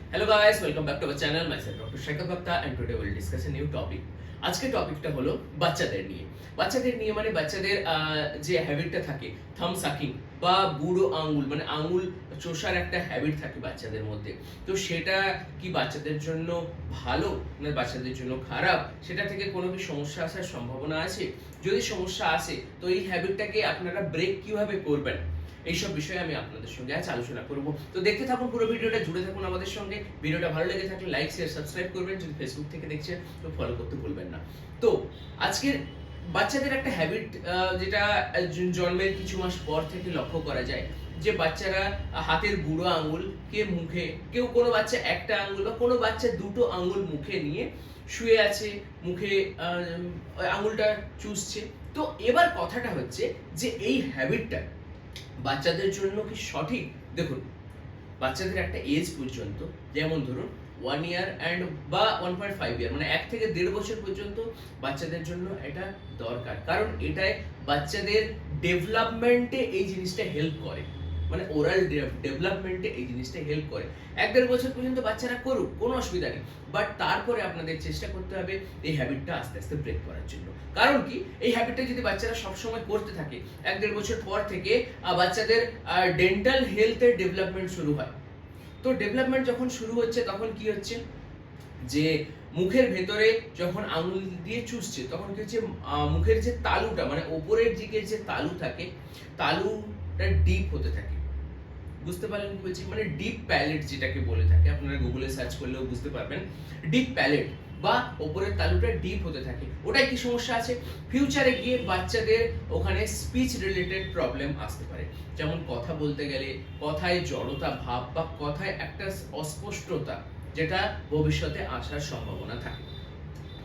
Hello guys, welcome back to our channel. Myself Dr. Shaikar Bhakta and today we'll discuss a new topic. আজকে টপিকটা হলো বাচ্চাদের নিয়ে মানে বাচ্চাদের যে হ্যাবিটটা থাকে থাম সাকিং বা বুড়ো আঙ্গুল মানে আঙ্গুল চোষার একটা হ্যাবিট থাকে বাচ্চাদের মধ্যে। তো সেটা কি বাচ্চাদের জন্য ভালো না বাচ্চাদের জন্য খারাপ, সেটা থেকে কোনো কি সমস্যা আসার সম্ভাবনা আছে? যদি সমস্যা আসে তো এই হ্যাবিটটাকে আপনারা ব্রেক কিভাবে করবেন, এইসব বিষয়ে আমি আপনাদের সঙ্গে আজ আলোচনা করব। তো দেখতে থাকুন পুরো ভিডিওটা, জুড়ে থাকুন আমাদের সঙ্গে। ভিডিওটা ভালো লেগে থাকলে লাইক শেয়ার সাবস্ক্রাইব করবেন, যদি ফেসবুক থেকে দেখছেন তো ফলো করতে ভুলবেন না। তো আজকের বাচ্চাদের একটা হ্যাবিট যেটা জন্মের কিছু মাস পর থেকে লক্ষ্য করা যায়, যে বাচ্চারা হাতের বুড়ো আঙ্গুল কে মুখে, কেউ কোনো বাচ্চা একটা আঙ্গুল বা কোনো বাচ্চা দুটো আঙ্গুল মুখে নিয়ে শুয়ে আছে, মুখে আঙ্গুলটা চুষছে। তো এবার কথাটা হচ্ছে যে এই হ্যাবিটটা বাচ্চাদের জন্য কি সঠিক? দেখুন, বাচ্চাদের একটা এজ পর্যন্ত, যেমন ধরুন 1 ইয়ার অ্যান্ড বা 1.5 ইয়ার মানে 1 থেকে 1.5 বছর পর্যন্ত বাচ্চাদের জন্য এটা দরকার, কারণ এটাই বাচ্চাদের ডেভেলপমেন্টে এই জিনিসটা হেল্প করে, মানে ওরাল ডেভেলপমেন্টে এই জিনিসটা হেল্প করে। 1-1.5 বছর পর্যন্ত বাচ্চারা করুক, কোনো অসুবিধা নেই, বাট তারপরে আপনাদের চেষ্টা করতে হবে এই হ্যাবিটটা আস্তে আস্তে ব্রেক করার জন্য। কারণ কি, এই হ্যাবিটটা যদি বাচ্চারা সবসময় করতে থাকে, 1-1.5 বছর পর থেকে বাচ্চাদের ডেন্টাল হেলথের ডেভেলপমেন্ট শুরু হয়। তো ডেভেলপমেন্ট যখন শুরু হচ্ছে তখন কি হচ্ছে, যে মুখের ভেতরে যখন আঙুল দিয়ে চুষছে তখন কি হচ্ছে, মুখের যে তালুটা মানে ওপরের দিকের যে তালু থাকে, তালুটা ডিপ হতে থাকে। বুঝতে পারলেন কি বলছি? মানে ডিপ প্যালেট যেটাকে বলে থাকে, আপনারা গুগলে সার্চ করলেও বুঝতে পারবেন। ডিপ প্যালেট বা ওপরের তালুটা ডিপ হতে থাকে। ওটাই কি সমস্যা আছে, ফিউচারে গিয়ে বাচ্চাদের ওখানে স্পিচ রিলেটেড প্রবলেম আসতে পারে। যেমন কথা বলতে গেলে কথায় জড়তা ভাব বা কথায় একটা অস্পষ্টতা, যেটা ভবিষ্যতে আসার সম্ভাবনা থাকে।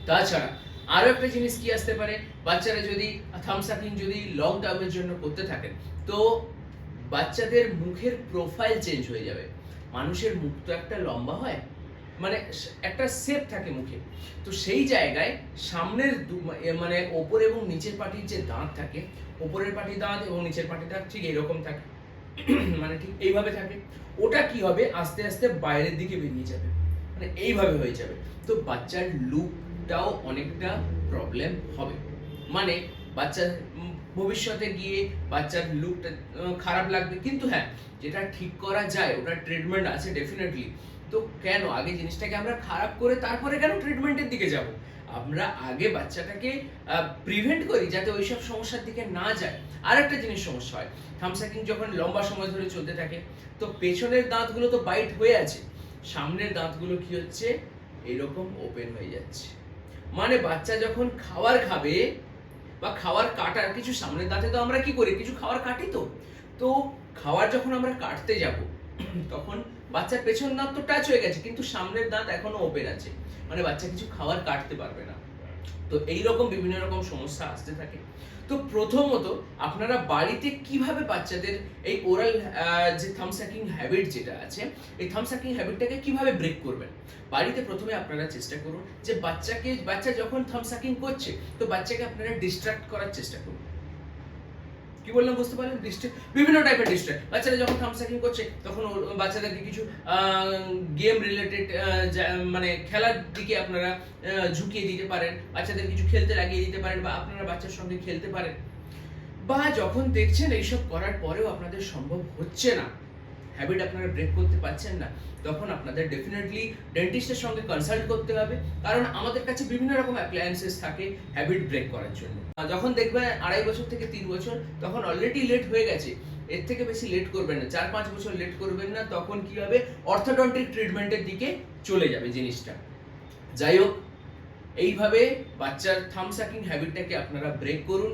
তাছাড়া আরো একটা জিনিস কি আসতে পারে, বাচ্চারা যদি থাম সাকিং যদি লং টার্মের জন্য করতে থাকেন তো বাচ্চাদের মুখের প্রোফাইল চেঞ্জ হয়ে যাবে। মানুষের মুখ তো একটা লম্বা হয়, মানে একটা শেপ থাকে মুখে, তো সেই জায়গায় সামনের মানে ওপর এবং নিচের পাটির যে দাঁত থাকে, ওপরের পাটির দাঁত এবং নিচের পাটির দাঁত ঠিক এরকম থাকে, মানে ঠিক এইভাবে থাকে। ওটা কি হবে, আস্তে আস্তে বাইরের দিকে বেরিয়ে যাবে, মানে এইভাবে হয়ে যাবে। তো বাচ্চার লুকটাও অনেকটা প্রবলেম হবে, মানে বাচ্চার ভবিষ্যতে গিয়ে বাচ্চার লুকটা খারাপ লাগবে। কিন্তু হ্যাঁ, যেটা ঠিক করা যায় ওটা ট্রিটমেন্ট আছে ডেফিনেটলি। তো কেন আগে জিনিসটাকে আমরা খারাপ করে তারপরে কেন ট্রিটমেন্টের দিকে যাব? আমরা আগে বাচ্চাটাকে প্রিভেন্ট করি যাতে ওইসব সমস্যার দিকে না যায়। আর একটা জিনিস সমস্যা হয়, থাম সাকিং যখন লম্বা সময় ধরে চলতে থাকে তো পেছনের দাঁতগুলো তো বাইট হয়ে আছে, সামনের দাঁতগুলো কি হচ্ছে, এরকম ওপেন হয়ে যাচ্ছে। মানে বাচ্চা যখন খাবার খাবে বা খাবার কাটার কিছু, সামনের দাঁতে তো আমরা কি করি, কিছু খাবার কাটি। তো তো খাবার যখন আমরা কাটতে যাব তখন বাচ্চার পেছন দাঁত তো টাচ হয়ে গেছে, কিন্তু সামনের দাঁত এখনো ওপেন আছে, মানে বাচ্চা কিছু খাবার কাটতে পারবে না। তো এইরকম বিভিন্ন রকম সমস্যা আসতে থাকে। তো প্রথমত আপনারা বাড়িতে কিভাবে বাচ্চাদের এই ওরাল যে থাম সাকিং হ্যাবিট যেটা আছে, এই থাম সাকিং হ্যাবিটটাকে কিভাবে ব্রেক করবেন। বাড়িতে প্রথমে আপনারা চেষ্টা করুন যে বাচ্চা যখন থাম সাকিং করছে তো বাচ্চাকে আপনারা ডিস্ট্রাক্ট করার চেষ্টা করুন। কি বললাম বুঝতে পারলেন? বিভিন্ন টাইপের ডিস্ট্রাক্ট। বাচ্চারা যখন থাম সাকিং করছে তখন বাচ্চাদেরকে কিছু গেম রিলেটেড মানে খেলার দিকে আপনারা ঝুঁকিয়ে দিতে পারেন, বাচ্চাদের কিছু খেলতে লাগিয়ে দিতে পারেন, বা আপনারা বাচ্চার সঙ্গে খেলতে পারেন। বা যখন দেখছেন এইসব করার পরেও আপনাদের সম্ভব হচ্ছে না, হ্যাবিট আপনারা ব্রেক করতে পারছেন না, তখন আপনাদের ডেফিনেটলি ডেন্টিস্টের সঙ্গে কনসাল্ট করতে হবে, কারণ আমাদের কাছে বিভিন্ন রকম অ্যাপ্লায়েন্সেস থাকে হ্যাবিট ব্রেক করার জন্য। যখন দেখবেন 2.5 বছর থেকে 3 বছর, তখন অলরেডি লেট হয়ে গেছে। এর থেকে বেশি লেট করবেন না, 4-5 বছর লেট করবেন না, তখন কি হবে, অর্থোডন্টিক ট্রিটমেন্টের দিকে চলে যাবে জিনিসটা। যাই হোক, এইভাবে বাচ্চার থাম সাকিং হ্যাবিটটাকে আপনারা ব্রেক করুন।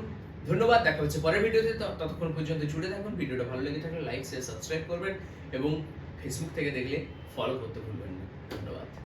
ধন্যবাদ, দেখা হচ্ছে পরের ভিডিওতে। ততক্ষণ পর্যন্ত জুড়ে থাকুন। ভিডিওটা ভালো লেগে থাকলে লাইক শেয়ার সাবস্ক্রাইব করবেন এবং ফেসবুক থেকে দেখলে ফলো করতে ভুলবেন না।